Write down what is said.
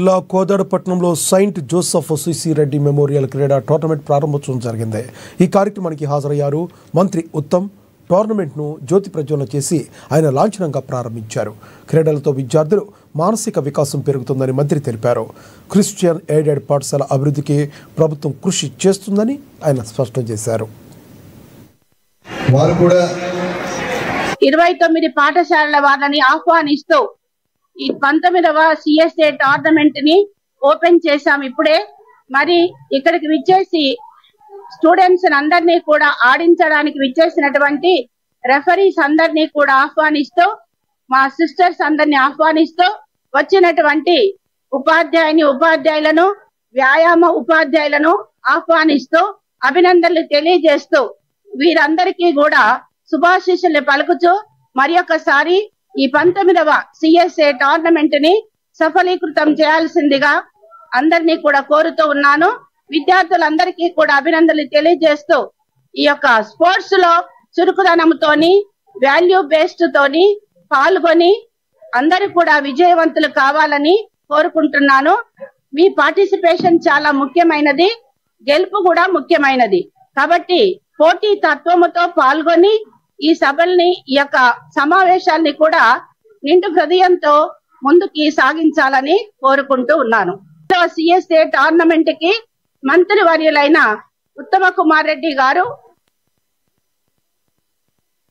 జిల్లా కోదాడపట్నంలో Saint Joseph CC Reddy memorial క్రీడా టోర్నమెంట్ ప్రారంభోత్సవం జరిగింది. ఈ కార్యక్రమానికి హాజరయ్యారు మంత్రి ఉత్తమ్. టోర్నమెంట్ను జ్యోతి ప్రజ్వలన చేసి ఆయన లాంఛనంగా ప్రారంభించారు. క్రీడలతో విద్యార్థులు మానసిక వికాసం పెరుగుతుందని మంత్రి తెలిపారు. క్రిస్టియన్ ఎయిడెడ్ పాఠశాల అభివృద్ధికి ప్రభుత్వం కృషి చేస్తుందని ఆయన స్పష్టం చేశారు. 29 పాఠశాలల వారిని ఆహ్వానిస్తూ ఈ 19వ సిఎస్ఏ టోర్నమెంట్ ని ఓపెన్ చేశాం. ఇప్పుడే మరి ఇక్కడికి విచ్చేసి స్టూడెంట్స్ అందరినీ కూడా ఆడించడానికి విచ్చేసినటువంటి రెఫరీస్ అందరినీ కూడా ఆహ్వానిస్తూ, మా సిస్టర్స్ అందరినీ ఆహ్వానిస్తూ, వచ్చినటువంటి ఉపాధ్యాయులను వ్యాయామ ఉపాధ్యాయులను ఆహ్వానిస్తూ అభినందనలు తెలియజేస్తూ వీరందరికీ కూడా శుభాశీస్సులు పలుకుతూ మరి ఒకసారి ఈ 19వ సిఎస్ఏ టోర్నమెంట్ ని సఫలీకృతం చేయాల్సిందిగా అందరినీ కూడా కోరుతూ ఉన్నాను. విద్యార్థులందరికీ కూడా అభినందనలు తెలియజేస్తూ ఈ యొక్క స్పోర్ట్స్ లో చురుకుదనంతోని వాల్యూ బేస్డ్ తోని పాల్గొని అందరూ కూడా విజయవంతులు కావాలని కోరుకుంటున్నాను. మీ పార్టిసిపేషన్ చాలా ముఖ్యమైనది, గెలుపు కూడా ముఖ్యమైనది. కాబట్టి పోటీ తత్వముతో పాల్గొని ఈ సభల్ని, ఈ యొక్క సమావేశాల్ని కూడా నిండు హృదయంతో ముందుకి సాగించాలని కోరుకుంటూ ఉన్నాను. సిఎస్ఏ టోర్నమెంట్ కి మంత్రివర్యులైన ఉత్తమ కుమార్ రెడ్డి గారు